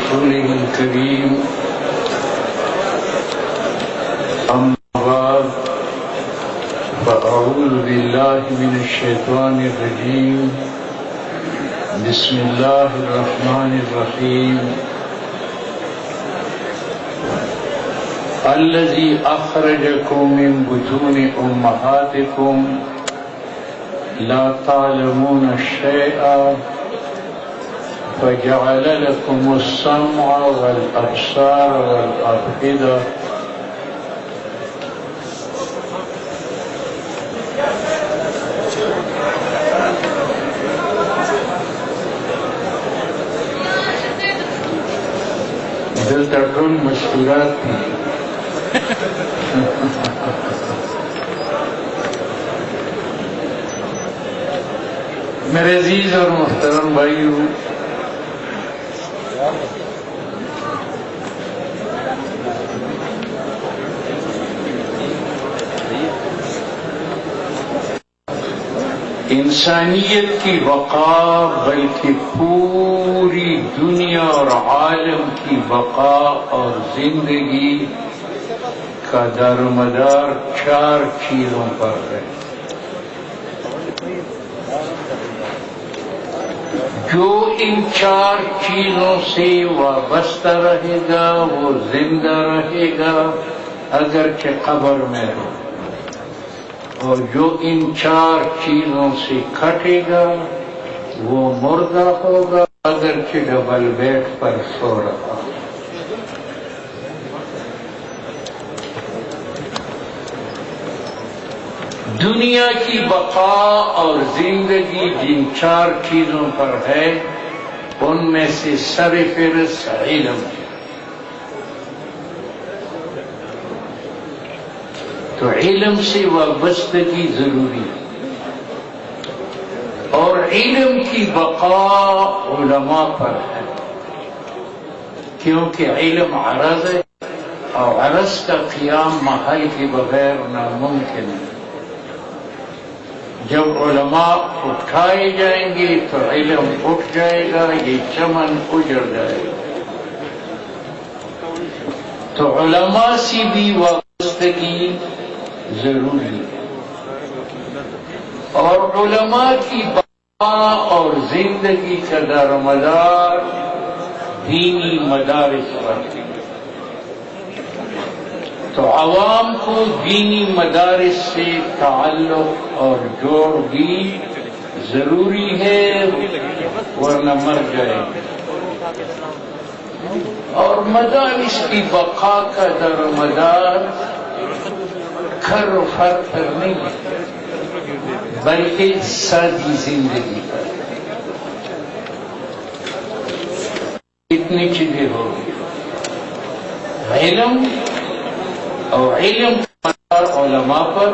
رسوله الكريم أما بعد فأعوذ بالله من الشيطان الرجيم بسم الله الرحمن الرحيم الذي أخرجكم من بطون أمهاتكم لا تعلمون شيئا فجعل لكم السمع والأبصار والأفئدة دلتا ٹول مشکورات تھی میرے عزیز اور محترم بھائیو، انسانیت کی بقا بلکہ پوری دنیا اور عالم کی بقا اور زندگی کا دار و مدار 4 چیزوں پر ہے۔ جو ان 4 چیزوں سے وابستہ رہے گا وہ زندہ رہے گا اگرچہ قبر میں ہو، اور جو ان 4 چیزوں سے کھٹے گا وہ مردہ ہوگا اگرچہ ڈبل بیڈ پر سو رہا۔ دنیا کی بقا اور زندگی جن 4 چیزوں پر ہے ان میں سے سرفہرست علم ہے۔ تو علم سے وابستگی ضروری ہے، اور علم کی بقا علماء پر ہے، کیونکہ علم عرض ہے اور عرض کا قیام محل کے بغیر ناممکن ہے۔ جب علماء اٹھائے جائیں گے تو علم اٹھ جائے گا، یہ چمن اجڑ جائے گا۔ تو علماء سے بھی وابستگی ضروری ہے، اور علماء کی بقا اور زندگی کا دار و مدار دینی مدارس پر ہے۔ تو عوام کو دینی مدارس سے تعلق اور جوڑ بھی ضروری ہے، ورنہ مر جائے گا۔ اور مدارس کی بقا کا دار و مدار کھر و فر پر نہیں بلکہ سادی زندگی پر۔ اتنی چیزیں ہوگی، علم اور علم کا مدار علماء پر،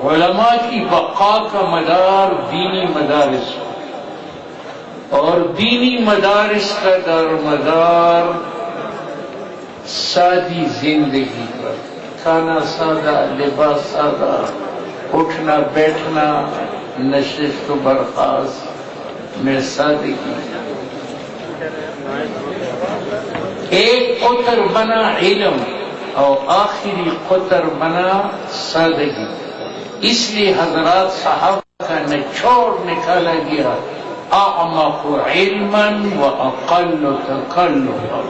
علماء کی بقا کا مدار دینی مدارس پر، اور دینی مدارس کا دار و مدار سادی زندگی پر، کھانا سادہ، لباس سادہ، اٹھنا بیٹھنا، نشست و برخاست میں سادگی۔ ایک قطر بنا علم اور آخری قطر بنا سادگی، اس لیے حضرات صحابہ کا نچوڑ نکالا گیا: اعمق علما واقل تکلفا۔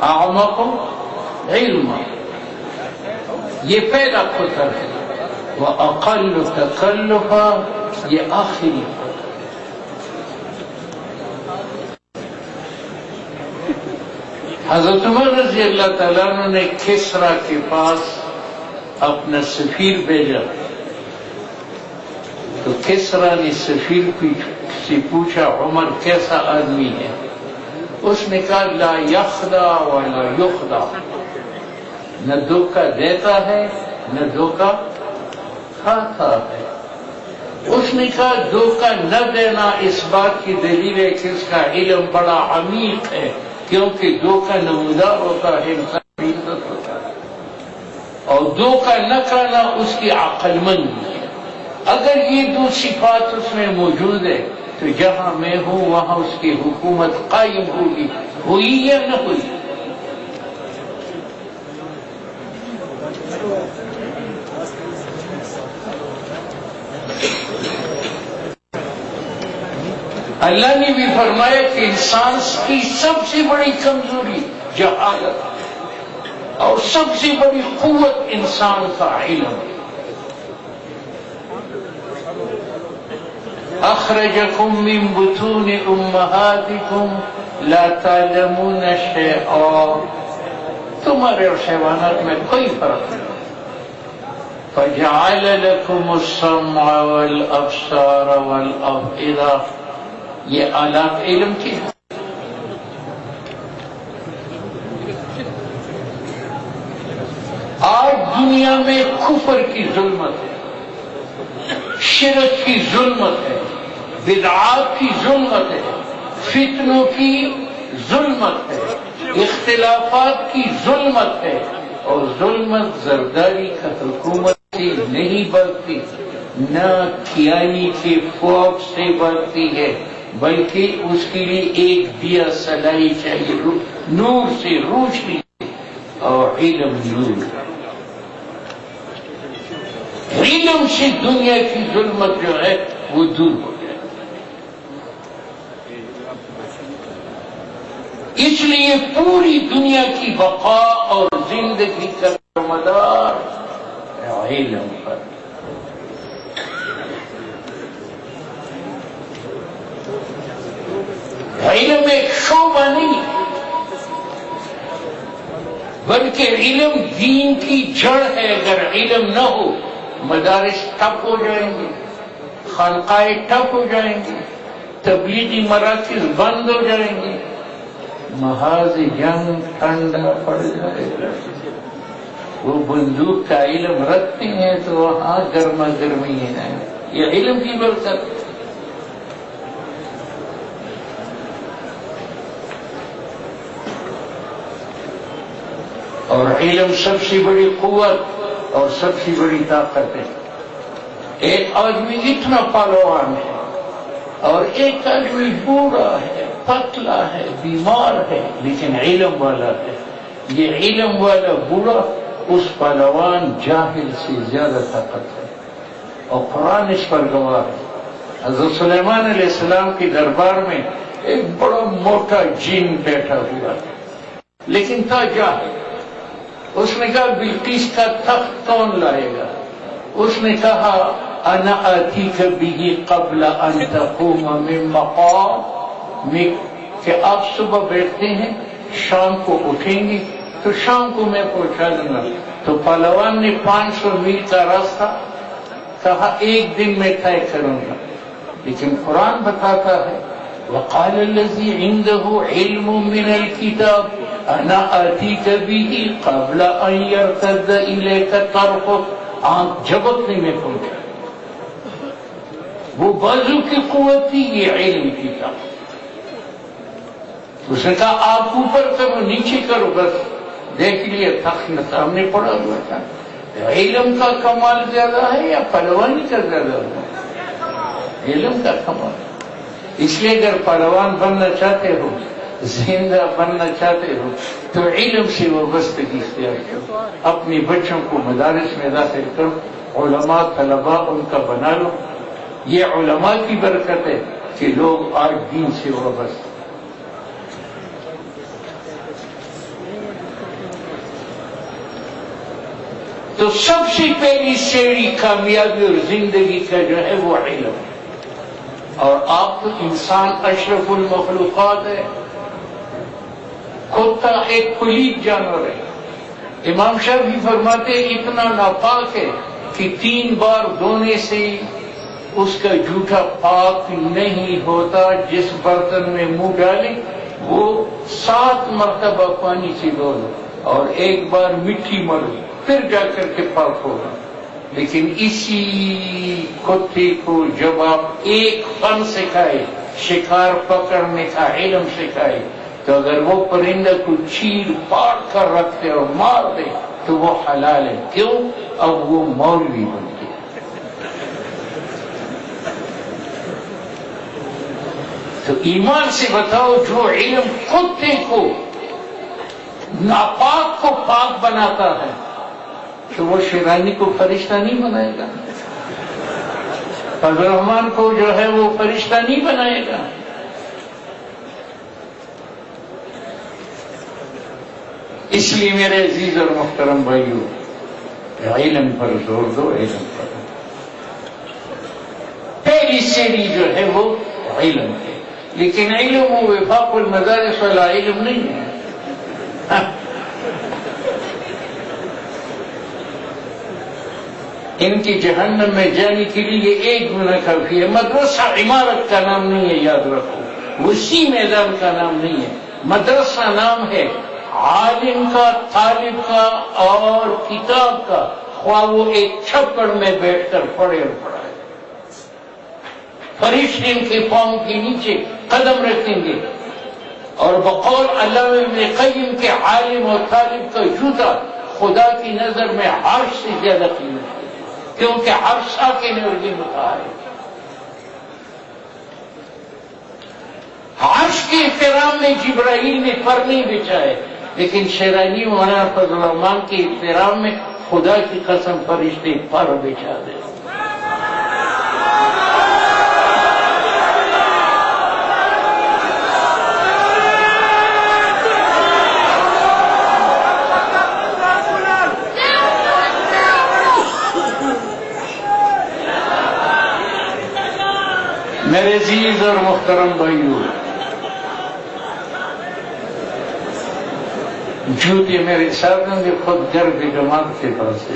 اعمق علم یہ پہلا قطر ہے، واقل تکلفا یہ آخری قطر۔ حضرت عمر رضی اللہ تعالیٰ عنہ نے کسریٰ کے پاس اپنا سفیر بھیجا، تو کسریٰ نے سفیر سے پوچھا عمر کیسا آدمی ہے؟ اس نے کہا لا یخدع ولا یخدع، نہ دھوکہ دیتا ہے نہ دھوکہ کھاتا ہے۔ اس نے کہا دھوکہ نہ دینا اس بات کی دلیل ہے کہ اس کا علم بڑا عمیق ہے، کیونکہ دھوکہ نمودار ہوتا ہے، انسان بھی عزت ہوتا ہے، اور دھوکہ نہ کھانا اس کی عقل مندی ہے۔ اگر یہ 2 صفات اس میں موجود ہے تو جہاں میں ہوں وہاں اس کی حکومت قائم ہوگی، ہوئی یا نہ ہوئی؟ اللہ نے بھی فرمایا کہ انسان کی سب سے بڑی کمزوری جہالت اور سب سے بڑی قوت انسان کا علم۔ اخرجکم من بطون امہاتکم لا تعلمون شیئا، تمہارے اور حیوانات میں کوئی فرق نہیں۔ فجعل لکم السمع والابصار والافئدہ، یہ آلات علم کی ہے۔ آج دنیا میں کفر کی ظلمت ہے، شرک کی ظلمت ہے، بدعات کی ظلمت ہے، فتنوں کی ظلمت ہے، اختلافات کی ظلمت ہے، اور ظلمت زرداری کا حکومت سے نہیں بڑھتی، نہ کیانی کے فوق سے بڑھتی ہے، بلکہ اس کے لیے ایک دیا سلائی چاہیے، نور سے روشنی، اور علم نور۔ علم سے دنیا کی ظلمت جو ہے وہ دور ہو جائے۔ اس لیے پوری دنیا کی بقا اور زندگی کا مدار علم پر۔ علم ایک شعبہ نہیں بلکہ علم دین کی جڑ ہے۔ اگر علم نہ ہو مدارس ٹھپ ہو جائیں گے، خانقاہیں ٹھپ ہو جائیں گی، تبلیغی مراکز بند ہو جائیں گے، محاذ جنگ ٹھنڈا پڑ جائے گا۔ وہ بندوق کا علم رکھتے ہیں تو وہاں گرما گرمی ہے، یہ علم کی برکت۔ اور علم سب سے بڑی قوت اور سب سے بڑی طاقت ہے۔ ایک آدمی اتنا پہلوان ہے اور ایک آدمی بوڑھا ہے، پتلا ہے، بیمار ہے، لیکن علم والا ہے۔ یہ علم والا بوڑھا اس پہلوان جاہل سے زیادہ طاقت ہے، اور قرآن اس پر گواہ ہے۔ حضرت سلیمان علیہ السلام کے دربار میں ایک بڑا موٹا جن بیٹھا ہوا ہے، لیکن تھا جاہل۔ اس نے کہا بلقیس کا تخت کون لائے گا؟ اس نے کہا انا آتیک بہ قبل ان تقوم من مقامک، کہ آپ صبح بیٹھتے ہیں شام کو اٹھیں گے تو شام کو میں پہنچا دوں گا۔ تو پہلوان نے 500 میل کا راستہ کہا ایک دن میں طے کروں گا، لیکن قرآن بتاتا ہے وقال الذی عنده علم من الکتاب انا آتیک بہ قبل ان یرتد الیک طرفک، آنکھ جھپکنے میں پہنچا۔ وہ بازو کی قوت تھی، یہ علم کی طاقت۔ اس نے کہا آپ اوپر کرو نیچے کرو، بس دیکھ لیا تخت سامنے پڑا ہوا تھا۔ علم کا کمال زیادہ ہے یا پہلوانی کا زیادہ ہے؟ علم کا کمال۔ اس لیے اگر پہلوان بننا چاہتے ہو، زندہ بننا چاہتے ہو، تو علم سے وابستگی اختیار کرو۔ اپنے بچوں کو مدارس میں داخل کرو، علماء طلباء ان کا بنا لو۔ یہ علماء کی برکت ہے کہ لوگ آج دین سے وابستہ۔ تو سب سے پہلی سیڑھی کامیابی اور زندگی کا جو ہے وہ علم ہے۔ اور آپ تو انسان اشرف المخلوقات ہے، کتا ایک پلید جانور ہے۔ امام شافعی فرماتے اتنا ناپاک ہے کہ 3 بار دھونے سے اس کا جھوٹا پاک نہیں ہوتا۔ جس برتن میں منہ ڈالے وہ 7 مرتبہ پانی سے دھو لو اور ایک بار مٹی ملو، پھر جا کر کے پاک ہوگا۔ لیکن اسی کتے کو جب آپ ایک فن سکھائے، شکار پکڑنے کا علم سکھائے، تو اگر وہ پرندہ کو چیر پاٹ کر رکھتے اور مار دے تو وہ حلال ہے۔ کیوں؟ اب وہ مولوی بن گیا۔ تو ایمان سے بتاؤ، جو علم کتے کو ناپاک کو پاک بناتا ہے تو وہ شیرانی کو فرشتہ نہیں بنائے گا؟ فضل الرحمان کو جو ہے وہ فرشتہ نہیں بنائے گا؟ اس لیے میرے عزیز اور محترم بھائیوں، علم پر زور دو، علم پر۔ پہلی سیڑھی جو ہے وہ علم ہے، لیکن علم و وفاق المدارس والا علم نہیں ہے۔ ان کی جہنم میں جانے کے لیے ایک گناہ کافی ہے۔ مدرسہ عمارت کا نام نہیں ہے، یاد رکھو، وسیع میدان کا نام نہیں ہے، مدرسہ نام ہے عالم کا، طالب کا اور کتاب کا، خواہ وہ ایک چھپڑ میں بیٹھ کر پڑھے اور پڑھائے۔ فرشتے ان کے پاؤں کے نیچے قدم رکھیں گے، اور بقول علامہ ابن قیم کے عالم اور طالب کا جوتا خدا کی نظر میں عرش سے زیادہ قیمت ہے، کیونکہ عرش کے نورگی متعارف۔ عرش کے احترام میں جبرائیل نے پر نہیں بچھائے، لیکن شیرانی مولانا فضل الرحمان کے احترام میں خدا کی قسم فرشتے پر بچھا دے۔ میرے عزیز اور محترم بھائیوں، جوتے میرے ساتھ ہوں گے، خود گھر کی جماعت کے پاس سے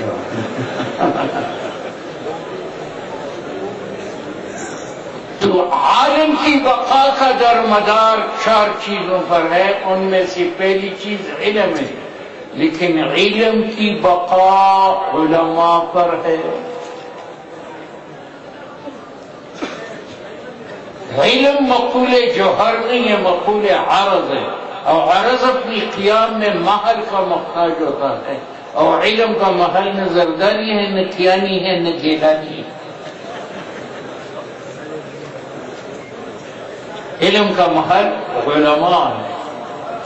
تو عالم کی بقا کا درمدار 4 چیزوں پر ہے، ان میں سے پہلی چیز علم ہے، لیکن علم کی بقا علماء پر ہے۔ علم مقول جوہر نہیں ہے، مقول عرض ہے، اور عرض اپنی قیام میں محل کا محتاج ہوتا ہے، اور علم کا محل نہ زرداری ہے، نہ کیانی ہے، نہ گیلانی ہے۔ علم کا محل علماء ہے،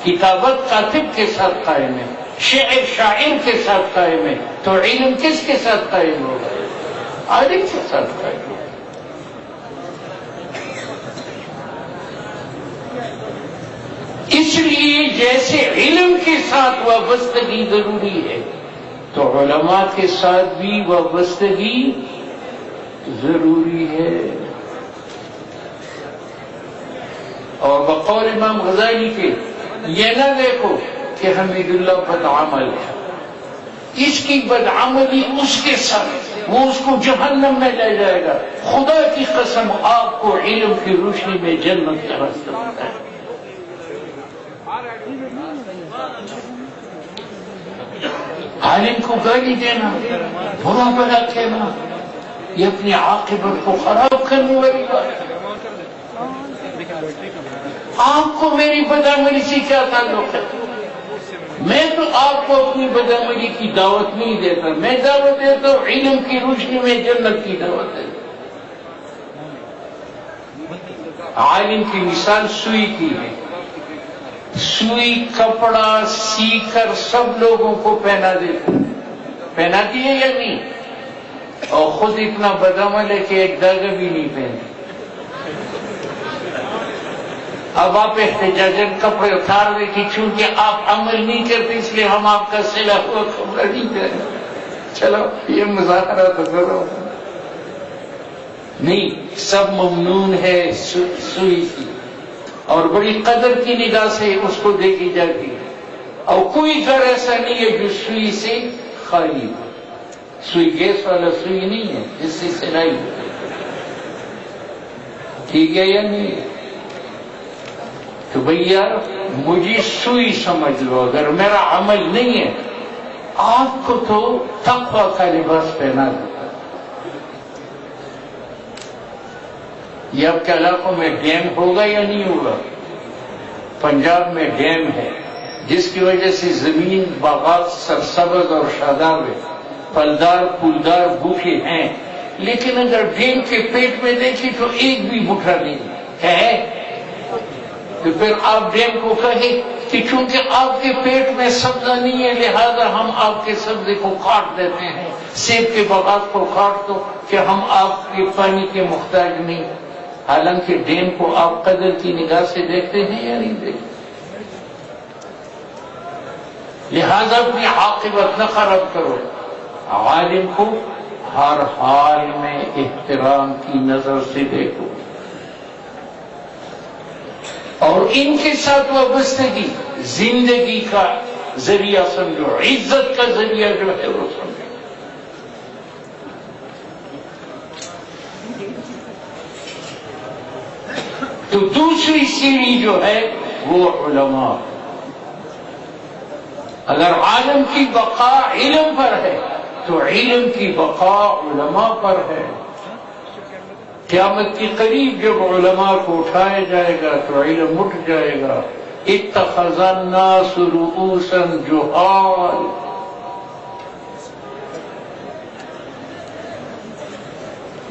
کتابت کاتب کے ساتھ قائم ہے، شعر شاعر کے ساتھ قائم ہے، تو علم کس کے ساتھ قائم ہوگا؟ عالم کے ساتھ قائم ہوگا۔ اس لیے جیسے علم کے ساتھ وابستگی ضروری ہے، تو علماء کے ساتھ بھی وابستگی ضروری ہے۔ اور بقول امام غزالی کے یہ نہ دیکھو کہ حمید اللہ بدعمل ہے، اس کی بدعملی اس کے ساتھ وہ اس کو جہنم میں لے جائے گا۔ خدا کی قسم آپ کو علم کی روشنی میں جنت کا راستہ بتائے۔ عالم کو گالی دینا، برا بلا کہنا، یہ اپنی عاقبت کو خراب کرنے والی بات ہے۔ آپ کو میری بدعملی سے کیا تعلق ہے؟ میں تو آپ کو اپنی بدعملی کی دعوت نہیں دیتا، میں دعوت دیتا ہوں علم کی روشنی میں جنت کی دعوت ہے۔ عالم کی مثال سوئی کی ہے، سوئی کپڑا سی کر سب لوگوں کو پہناتی ہے یا نہیں؟ اور خود اتنا بدعمل ہے کہ ایک داغا بھی نہیں پہنتی۔ اب آپ احتجاجن کپڑے اتار دیں کہ چونکہ آپ عمل نہیں کرتے اس لیے ہم آپ کا سلا ہوا کپڑا نہیں پہنے۔ چلو یہ مذاکرہ تو کرو، نہیں، سب ممنون ہے سوئی کی، اور بڑی قدر کی نگاہ سے اس کو دیکھی جاتی ہے، اور کوئی گھر ایسا نہیں ہے جو سوئی سے خالی ہو۔ سوئی گیس والا سوئی نہیں ہے جس سے سلائی ہوتی ہے، ٹھیک ہے یا نہیں؟ تو بھیا مجھے سوئی سمجھ لو، اگر میرا عمل نہیں ہے آپ کو تو تقوی کا لباس پہنا دو۔ یہ آپ کے علاقوں میں ڈیم ہوگا یا نہیں ہوگا؟ پنجاب میں ڈیم ہے جس کی وجہ سے زمین باغات سرسبز اور شاداب ہے، پھلدار پھولدار بوٹے ہیں، لیکن اگر ڈیم کے پیٹ میں دیکھیں تو ایک بھی بوٹا نہیں ہے۔ تو پھر آپ ڈیم کو کہیں کہ چونکہ آپ کے پیٹ میں سبزہ نہیں ہے لہذا ہم آپ کے سبزے کو کاٹ دیتے ہیں، سیب کے باغات کو کاٹ دو کہ ہم آپ کے پانی کے محتاج نہیں، حالانکہ ڈیم کو آپ قدر کی نگاہ سے دیکھتے ہیں یا نہیں دیکھتے؟ لہذا اپنی عاقبت نہ خراب کرو، عالم کو ہر حال میں احترام کی نظر سے دیکھو اور ان کے ساتھ وابستگی زندگی کا ذریعہ سمجھو، عزت کا ذریعہ جو ہے وہ سمجھو۔ تو دوسری سیڑھی جو ہے وہ علماء، اگر عالم کی بقا علم پر ہے تو علم کی بقا علماء پر ہے۔ قیامت کی قریب جب علماء کو اٹھایا جائے گا تو علم اٹھ جائے گا۔ اتخذ الناس رؤوسا جہال،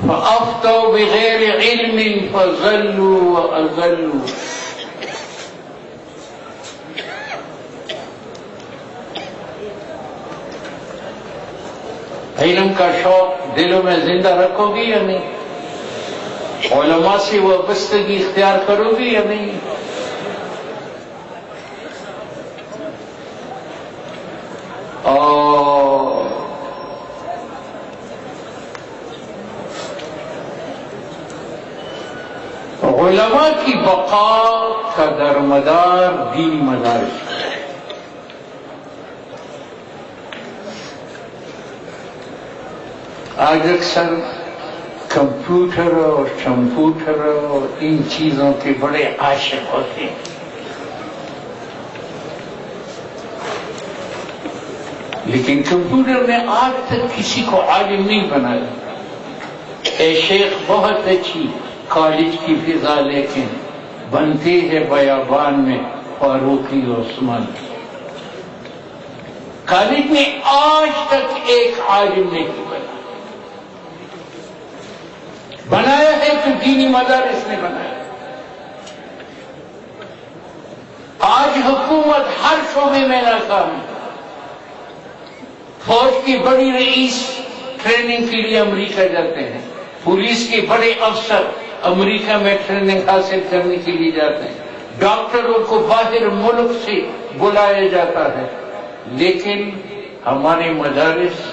فافتوا بغیر علم فضلوا واضلوا۔ علم کا شوق دلوں میں زندہ رکھو گی یا نہیں؟ علماء سے وابستگی اختیار کرو گی یا نہیں؟ اور علماء کی بقا کا درمدار دینی مدارس، آج اکثر کمپیوٹر اور شمپوٹر اور ان چیزوں کے بڑے عاشق ہوتے ہیں، لیکن کمپیوٹر نے آج تک کسی کو عالم نہیں بنایا۔ اے شیخ بہت اچھی کالج کی فضا لیکن بنتی ہے بیابان میں فاروقی عثمان کی۔ کالج میں آج تک ایک عالم نہیں بنا، بنایا ہے تو دینی مدارس نے بنایا۔ آج حکومت ہر شعبے میں ناکام ہے۔ فوج کی بڑی رئیس ٹریننگ کے لیے امریکہ جاتے ہیں، پولیس کے بڑے افسر امریکہ میں ٹریننگ حاصل کرنے کے لیے جاتے ہیں، ڈاکٹروں کو باہر ملک سے بلایا جاتا ہے، لیکن ہمارے مدارس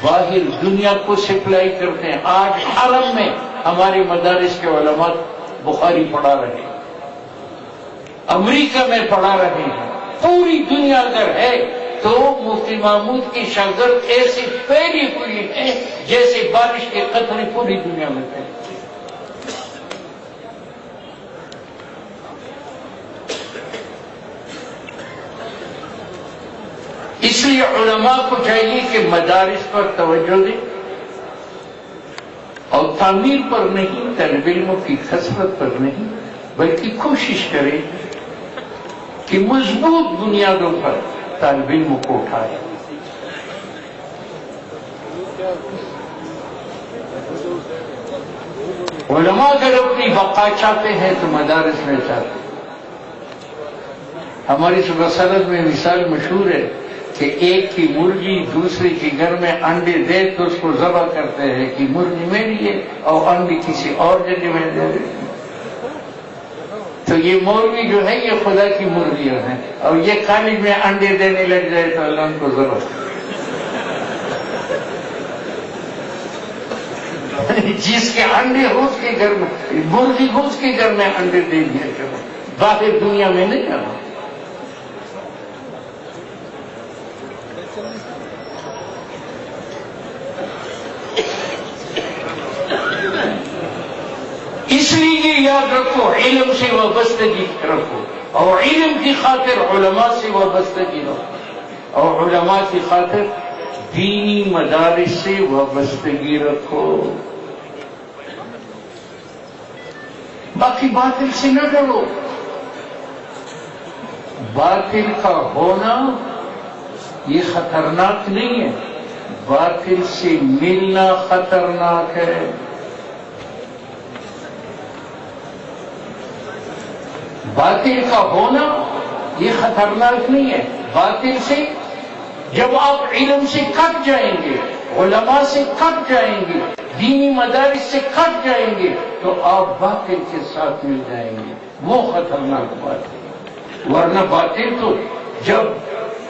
باہر دنیا کو سپلائی کرتے ہیں۔ آج حرم میں ہمارے مدارس کے علماء بخاری پڑھا رہے ہیں، امریکہ میں پڑھا رہے ہیں۔ پوری دنیا اگر ہے تو مفتی محمود کی شاگرد ایسی پھیلی ہوئی ہے جیسے بارش کے قطرے پوری دنیا میں پھیلے۔ اس لیے علماء کو چاہیے کہ مدارس پر توجہ دیں اور تعمیر پر نہیں، طالب علموں کی کثرت پر نہیں، بلکہ کوشش کریں کہ مضبوط بنیادوں پر طالب علموں کو اٹھائے۔ علماء اگر اپنی بقا چاہتے ہیں تو مدارس میں چاہتے ہیں۔ ہماری صبح سرحد میں مثال مشہور ہے کہ ایک کی مرغی دوسرے کے گھر میں انڈے دے تو اس کو ذبح کرتے ہیں کہ مرغی میری ہے اور انڈے کسی اور جگہ میں دے رہے ہیں۔ تو یہ مولوی جو ہے یہ خدا کی مرغیاں ہیں، اور یہ کالج میں انڈے دینے لگ جائے تو اللہ ان کو ذبح کرے۔ جس کے انڈے ہو اس کے گھر میں مرغی ہو اس کے گھر میں انڈے دے دیا کرو، باہر دنیا میں نہیں آنا۔ اس لیے یاد رکھو علم سے وابستگی رکھو، اور علم کی خاطر علماء سے وابستگی رکھو، اور علماء کی خاطر دینی مدارس سے وابستگی رکھو۔ باقی باطل سے نہ ڈرو، باطل کا ہونا یہ خطرناک نہیں ہے، باطل سے ملنا خطرناک ہے۔ باطل کا ہونا یہ خطرناک نہیں ہے. باطل سے جب آپ علم سے کٹ جائیں گے، علماء سے کٹ جائیں گے، دینی مدارس سے کٹ جائیں گے، تو آپ باطل کے ساتھ مل جائیں گے. وہ خطرناک بات ہے. ورنہ باطل تو جب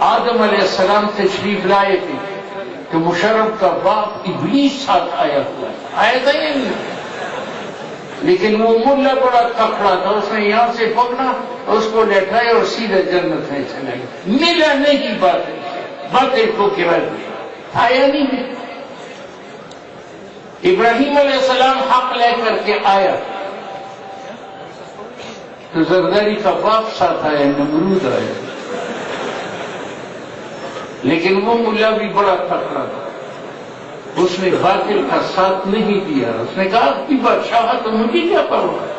آدم علیہ السلام تشریف لائے تھے تو مشرف کا باپ ابلیس ساتھ آیا ہوا آیا تھا یا نہیں؟ لیکن وہ ملا بڑا تکڑا تھا، اس نے یہاں سے پکڑا، اس کو لٹایا اور سیدھے جنت میں چلا گیا. ملا نہیں باطل کو گرا دیا، آیا نہیں. ابراہیم علیہ السلام حق لے کر کے آیا تو زرداری کا باپ ساتھ آیا، نمرود آیا. لیکن وہ ملا بھی بڑا تکڑا تھا، اس نے باطل کا ساتھ نہیں دیا. اس نے کہا کہ بادشاہ تو مجھے کیا پرواہ.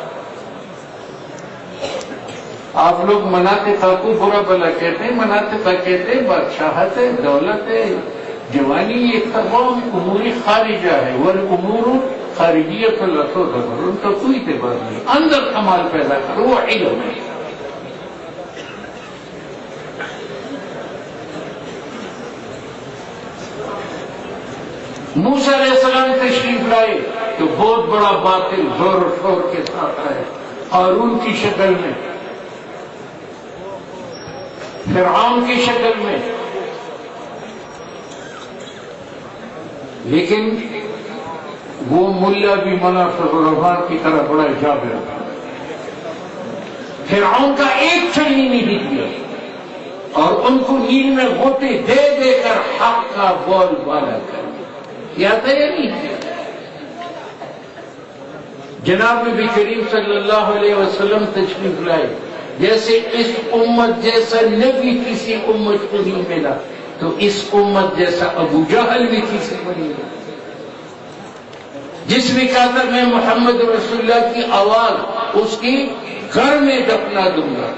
آپ لوگ مناتے تھا کو برا بلا کہتے ہیں، مناتے تھا کہتے ہیں بادشاہت ہے، دولت ہے، جوانی، یہ تمام امور خارجہ ہے. والامور خارجیت اللہ تو ان کا کوئی اعتبار نہیں. اندر کمال پیدا کرو، وہ علم ہے. موسیٰ علیہ السلام تشریف لائے تو بہت بڑا باطل زور و شور کے ساتھ آئے، ہارون کی شکل میں، فرعون کی شکل میں. لیکن وہ ملا بھی منافق الرحمان کی طرح بڑا جابر تھا. فرعون کا ایک چڑی نہیں دیا اور ان کو نیل میں غوطے دے دے کر حق کا بول بالا کر یا نہیں. جناب نبی کریم صلی اللہ علیہ وسلم تشریف لائے. جیسے اس امت جیسا نبی کسی امت کو نہیں ملا تو اس امت جیسا ابو جہل بھی کسی کو نہیں ملا. جس نے کہا تھا میں محمد رسول اللہ کی آواز اس کی گھر میں دفنا دوں گا،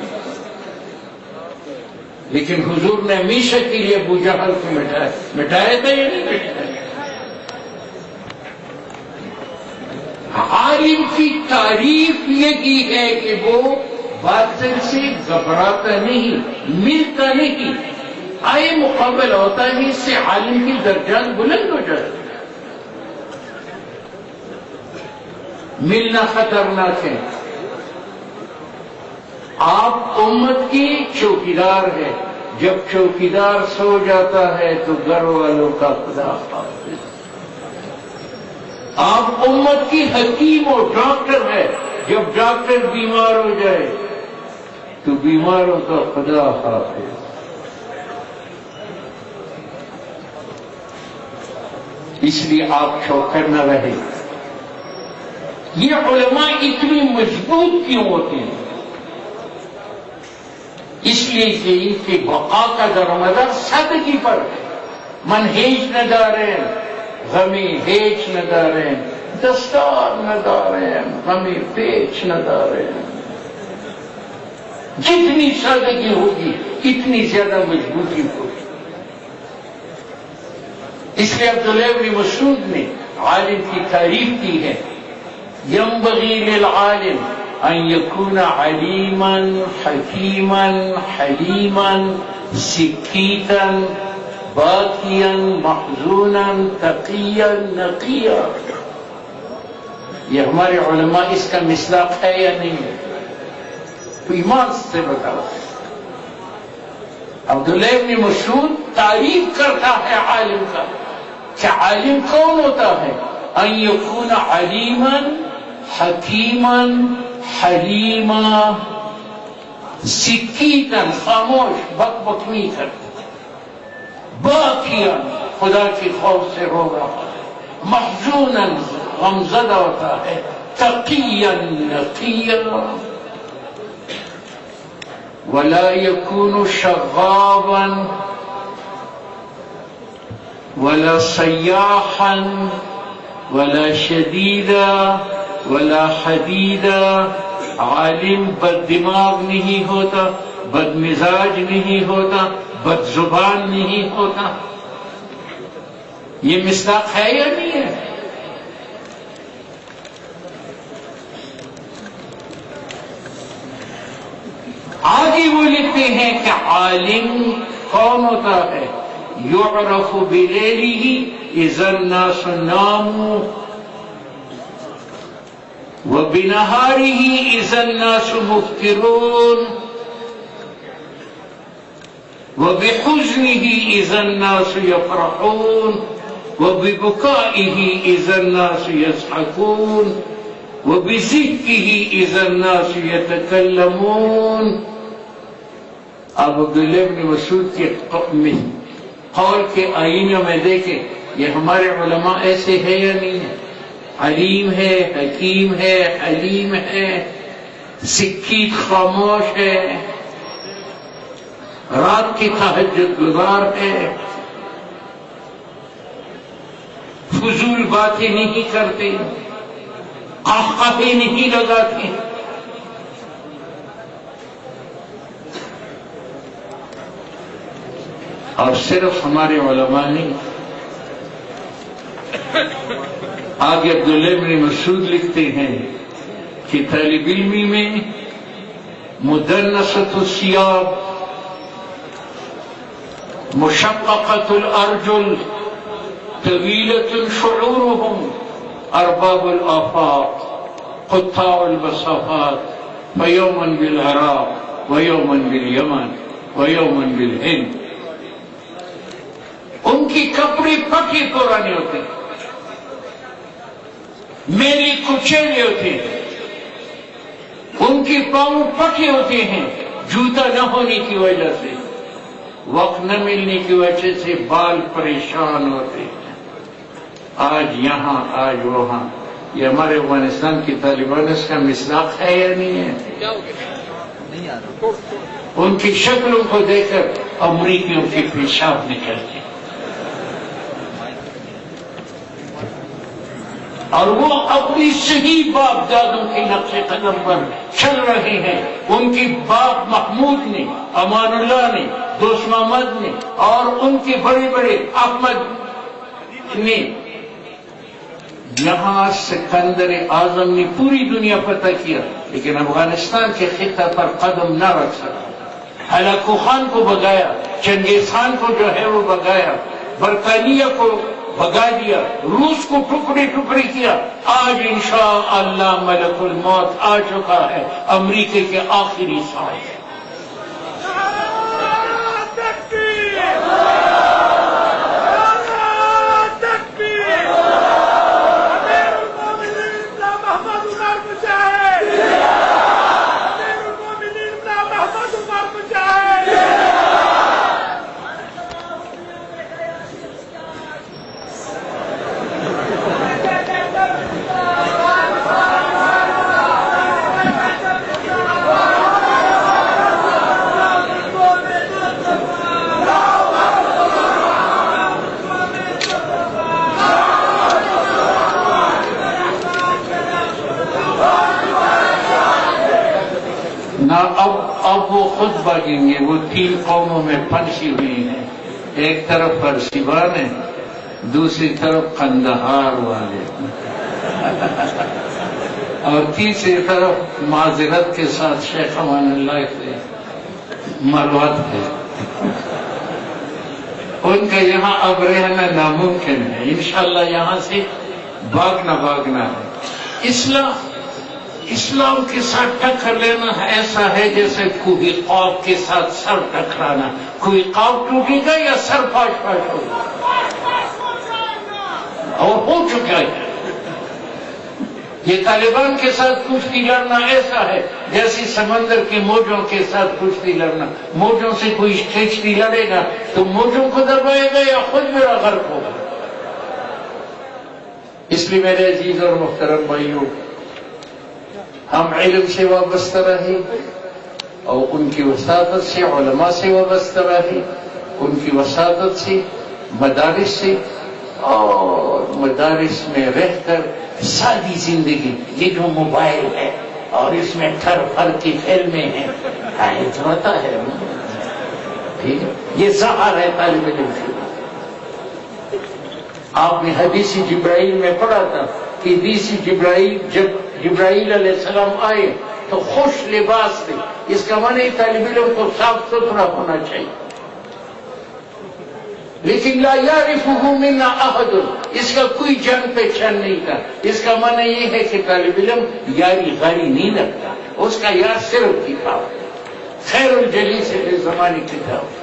لیکن حضور نے ہمیشہ کے لیے ابو جہل کو مٹایا تھا یا نہیں مٹایا. عالم کی تعریف یہ کی ہے کہ وہ باطل سے گھبراتا نہیں، ملتا نہیں. آئے مقابل ہوتا ہے، اس سے عالم کی درجات بلند ہو جاتے. ملنا خطرناک ہے. آپ امت کی چوکیدار ہے. جب چوکیدار سو جاتا ہے تو گھر والوں کا خدا حافظ. آپ امت کی حکیم اور ڈاکٹر ہے. جب ڈاکٹر بیمار ہو جائے تو بیماروں کا خدا حافظ. اس لیے آپ چوکر نہ رہے. یہ علماء اتنی مضبوط کیوں ہوتے ہیں؟ اس لیے کہ ان کی بقا کا درمدار صدقی پر ہے. من ہیچ نہ دارین غمی ہیچ نہ دارین، دستار نہ دارین غمی پیچ نہ دارین. جتنی سادگی ہوگی اتنی زیادہ مضبوطی ہوگی. اس لیے عبداللہ بن مسعود نے عالم کی تعریف کی ہے. ينبغي للعالم ان يكون عليما حكيما حليما سكيتا باكيا محزونا تقيا نقيا. یہ ہمارے علماء اس کا مصداق ہے یا نہیں ہے؟ تو ایمان سے بتاؤ. عبداللہ بن مسعود تعریف کرتا ہے عالم کا کہ عالم کون ہوتا ہے؟ ان يكون عليما حکیما حلیما سکیتا خاموش بک بک نہیں کرتا، باکیا خدا کی خوف سے رو رہا ہے، محزونا غمزدہ ہوتا ہے، تقیا نقیا. ولا يكون شغابا ولا صياحا ولا شدیدا ولا حدیدا. عالم بد دماغ نہیں ہوتا، بد مزاج نہیں ہوتا، بد زبان نہیں ہوتا. یہ مصداق ہے یا نہیں ہے؟ آگے وہ لکھتے ہیں کہ عالم کون ہوتا ہے؟ یعرف بلیلہ اذا الناس ناموا وبنہارہ اذا الناس مفطرون وبحزنہ اذا الناس یفرحون وببکائہ اذا الناس یضحکون وبضحکہ اذا الناس یتکلمون۔ اب عبداللہ بن مسعود کے قول کے آئینہ میں دیکھیں یہ ہمارے علماء ایسے ہے یا نہیں ہے؟ علیم ہے، حکیم ہے، حلیم ہے، سکیت خاموش ہے، رات کی تہجد گزار ہے، فضول باتیں نہیں کرتے، قہقہے نہیں لگاتے۔ اور صرف ہمارے علماء نہیں، آگے عبداللہ بن مسعود لکھتے ہیں کہ طالب علمی میں مدنسۃ الثیاب، مشققۃ الارجل، طویلۃ شعورهم، ارباب الآفاق، قطاع المسافات، ویوما بالعراق ویوما بالیمن ویوما بالہند۔ ان کی کپڑے پکے پرانے ہوتے ہیں، میلی کچیلے ہوتے ہیں، ان کے پاؤں پکے ہوتے ہیں جوتا نہ ہونے کی وجہ سے، وقت نہ ملنے کی وجہ سے بال پریشان ہوتے ہیں۔ آج یہاں آج وہاں، یہ ہمارے افغانستان کی طالبان اس کا مصداق ہے یا نہیں ہے؟ ان کی شکلوں کو دیکھ کر امریکیوں کے پیشاب نکلتے، اور وہ اپنی صحیح باپ دادوں کے نقش قدم پر چل رہے ہیں۔ ان کے باپ محمود نے، امان اللہ نے، دوست محمد نے، اور ان کے بڑے بڑے احمد نے، یہاں سکندر اعظم نے پوری دنیا فتح کیا، لیکن افغانستان کے خطہ پر قدم نہ رکھ سکا۔ ہلاکو خان کو بگایا، چنگیز خان کو جو ہے وہ بگایا، برطانیہ کو بھگا دیا، روس کو ٹکڑے ٹکڑے کیا۔ آج انشاءاللہ ملک الموت آ چکا ہے، امریکہ کے آخری سانس۔ اب وہ خود بھاگیں گے، وہ تین قوموں میں پھنسی ہوئی ہیں، ایک طرف فارسیوان ہے، دوسری طرف قندہار والے، اور تیسری طرف معذرت کے ساتھ شیخ امان اللہ سے مروت ہے۔ ان کا یہاں اب رہنا ناممکن ہے، انشاءاللہ یہاں سے بھاگنا ہے۔ اسلام کے ساتھ ٹکر لینا ایسا ہے جیسے کوئی قوف کے ساتھ سر ٹکرانا، کوئی قوف ٹوٹے گا یا سر پاش ہوگا، اور ہو چکا ہے۔ یہ طالبان کے ساتھ کشتی لڑنا ایسا ہے جیسے سمندر کے موجوں کے ساتھ کشتی لڑنا، موجوں سے کوئی کشتی لڑے گا تو موجوں کو دبائے گا یا خود میرا غرق ہوگا۔ اس لیے میرے عزیز اور محترم بھائیوں، ہم علم سے وابستہ رہے اور ان کی وساطت سے، علماء سے وابستہ رہے، ان کی وساطت سے، مدارس سے، اور مدارس میں رہ کر سادی زندگی، یہ جو موبائل ہے اور اس میں تھر پھر کی فلمیں ہیں، ہوتا ہے ٹھیک ہے، یہ زہر ہے طالب علم کی۔ آپ نے حدیث جبرائیل میں پڑھا تھا کہ حدیث جبرائیل، جب جبرائیل علیہ السلام آئے تو خوش لباس دے. اس کا معنی طالب علم کو صاف ستھرا ہونا چاہیے. لیکن لا یعرفہ منا احد، اس کا کوئی جان پہچان نہیں تھا. اس کا معنی یہ ہے کہ طالب علم یاری غاری نہیں رکھتا، اس کا یار صرف کتاب. خیر الجلیس فی الزمان کتاب.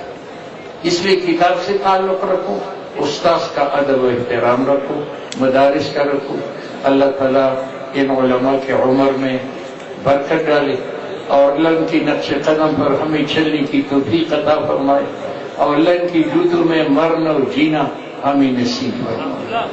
اس لیے کتاب سے تعلق رکھو، استاذ کا ادب و احترام رکھو، مدارس کا رکھو. اللہ تعالیٰ ان علماء کے عمر میں برکت ڈالے اور اللہ ان کی نقش قدم پر ہمیں چلنے کی توفیق عطا فرمائے اور اللہ ان کی جوتوں میں مرنا اور جینا ہمیں نصیب فرمائے.